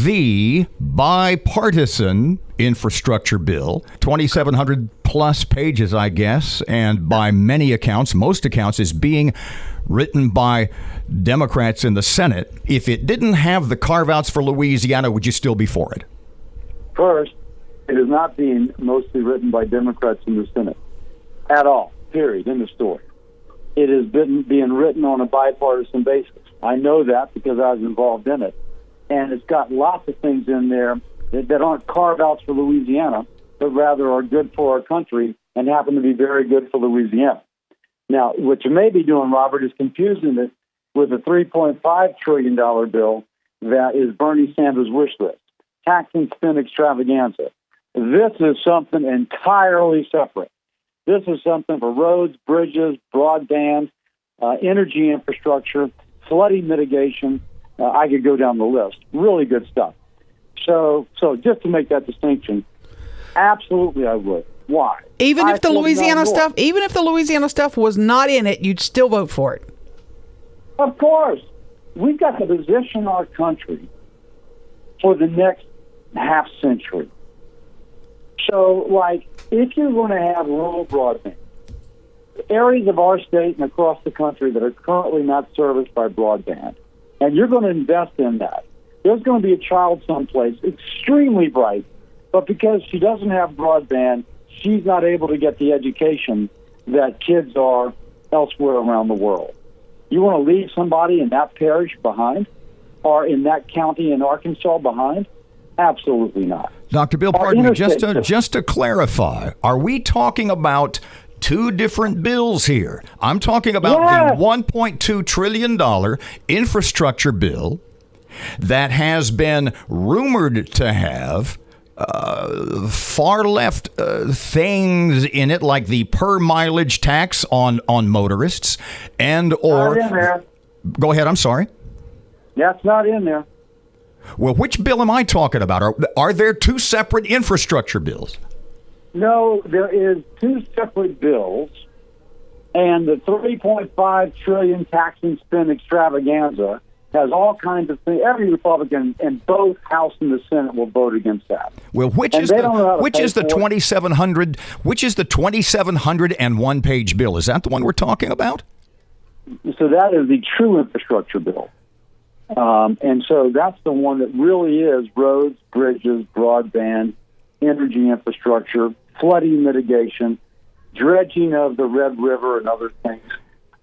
the bipartisan infrastructure bill, 2,700 plus pages, I guess, and by many accounts, most accounts, is being written by Democrats in the Senate. If it didn't have the carve-outs for Louisiana, would you still be for it? First, it is not being mostly written by Democrats in the Senate at all, period, in the story. It has been being written on a bipartisan basis. I know that because I was involved in it. And it's got lots of things in there that aren't carve-outs for Louisiana, but rather are good for our country and happen to be very good for Louisiana. Now, what you may be doing, Robert, is confusing it with a $3.5 trillion bill that is Bernie Sanders' wish list, tax and spend extravaganza. This is something entirely separate. This is something for roads, bridges, broadband, energy infrastructure, flooding mitigation. I could go down the list. Really good stuff. So just to make that distinction, absolutely I would. Why? Even if the Louisiana stuff was not in it, you'd still vote for it. Of course. We've got to position our country for the next half century. So, like, if you're going to have rural broadband, areas of our state and across the country that are currently not serviced by broadband, and you're going to invest in that, there's going to be a child someplace extremely bright, but because she doesn't have broadband, she's not able to get the education that kids are elsewhere around the world. You want to leave somebody in that parish behind, or in that county in Arkansas behind? Absolutely not. Dr. Bill, pardon me, just to clarify, are we talking about two different bills here? I'm talking about the $1.2 trillion infrastructure bill that has been rumored to have far left things in it, like the per mileage tax on motorists, and or not in there. Go ahead. I'm sorry. That's not in there. Well, which bill am I talking about? Are there two separate infrastructure bills? No, there is two separate bills, and the $3.5 trillion tax and spend extravaganza has all kinds of things. Every Republican in both House and the Senate will vote against that. Well, which is the 2,701 page bill? Is that the one we're talking about? So that is the true infrastructure bill. And so that's the one that really is roads, bridges, broadband, energy infrastructure, flooding mitigation, dredging of the Red River and other things.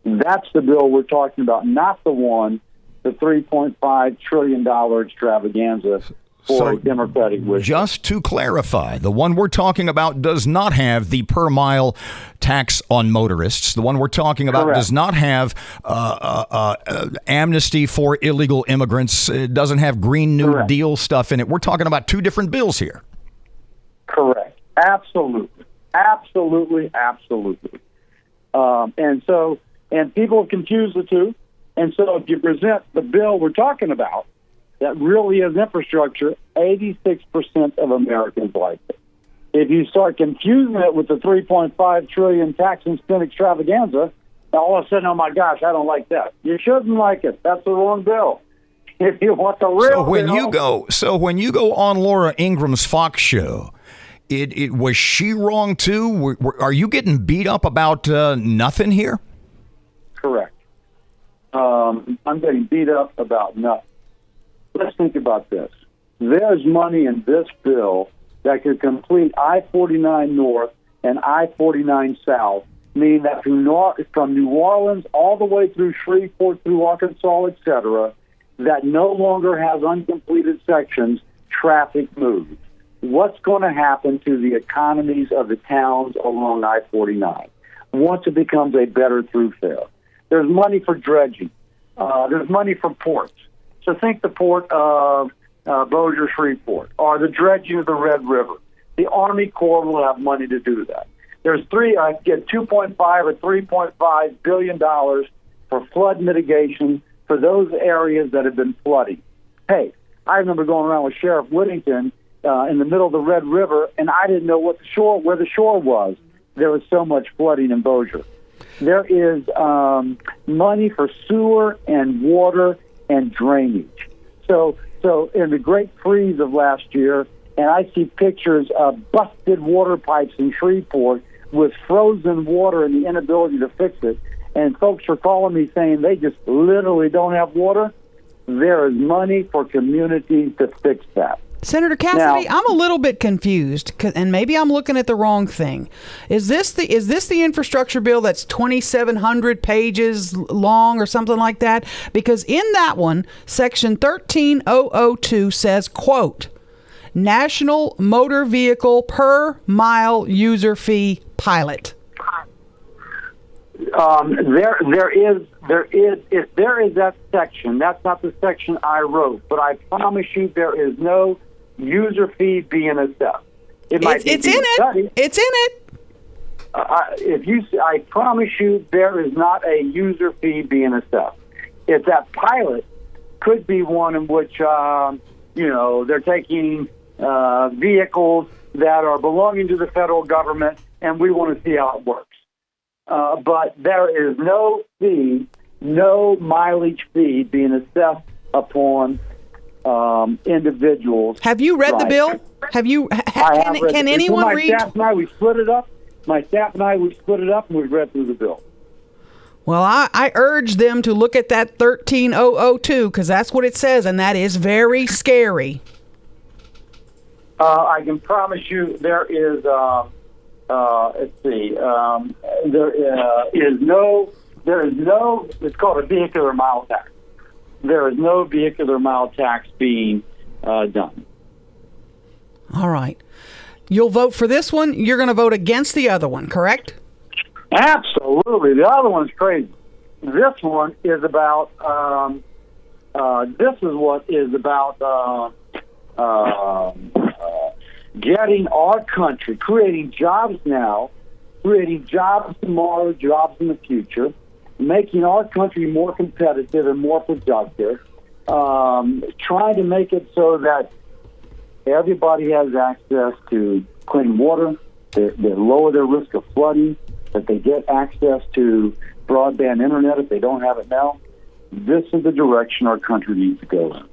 That's the bill we're talking about, not the $3.5 trillion extravaganza for a Democratic wish. Just to clarify, the one we're talking about does not have the per mile tax on motorists. The one we're talking about does not have amnesty for illegal immigrants. It doesn't have Green New Deal stuff in it. We're talking about two different bills here. Correct. Absolutely. Absolutely. Absolutely. And people confuse the two. And so if you present the bill we're talking about, that really is infrastructure, 86% of Americans like it. If you start confusing it with the $3.5 trillion tax and spend extravaganza, all of a sudden, oh my gosh, I don't like that. You shouldn't like it. That's the wrong bill. If you want the real when you go on Laura Ingram's Fox show, it was she wrong too? Are you getting beat up about nothing here? Correct. I'm getting beat up about nothing. Let's think about this. There's money in this bill that could complete I-49 North and I-49 South, meaning that from New Orleans all the way through Shreveport, through Arkansas, etc., that no longer has uncompleted sections, traffic moves. What's going to happen to the economies of the towns along I-49 once it becomes a better thoroughfare? There's money for dredging. There's money for ports. So think the port of Bossier, Shreveport, or the dredging of the Red River. The Army Corps will have money to do that. There's $2.5 or $3.5 billion for flood mitigation for those areas that have been flooding. Hey, I remember going around with Sheriff Whittington in the middle of the Red River, and I didn't know where the shore was. There was so much flooding in Bossier. There is money for sewer and water and drainage. So in the great freeze of last year, and I see pictures of busted water pipes in Shreveport with frozen water and the inability to fix it, and folks are calling me saying they just literally don't have water. There is money for communities to fix that. Senator Cassidy, Now, I'm a little bit confused, and maybe I'm looking at the wrong thing. Is this the infrastructure bill that's 2,700 pages long or something like that? Because in that one, Section 13002 says, quote, National Motor Vehicle Per Mile User Fee Pilot. There is that section. That's not the section I wrote, but I promise you there is no user fee being assessed. It's in it. It's in it. I promise you there is not a user fee being assessed. If that pilot could be one in which they're taking vehicles that are belonging to the federal government, and we want to see how it works. But there is no fee, no mileage fee being assessed upon individuals. Have you read the bill? Have you? Can anyone read? My staff and I, we split it up. And we read through the bill. Well, I urge them to look at that 13002 because that's what it says, and that is very scary. I can promise you there is. Let's see. There is no. It's called a vehicular mile tax. There is no vehicular mile tax being done. All right. You'll vote for this one. You're going to vote against the other one, correct? Absolutely. The other one's crazy. This one is about. This is what is about. Getting our country, creating jobs now, creating jobs tomorrow, jobs in the future, making our country more competitive and more productive, trying to make it so that everybody has access to clean water, they lower their risk of flooding, that they get access to broadband internet if they don't have it now. This is the direction our country needs to go in.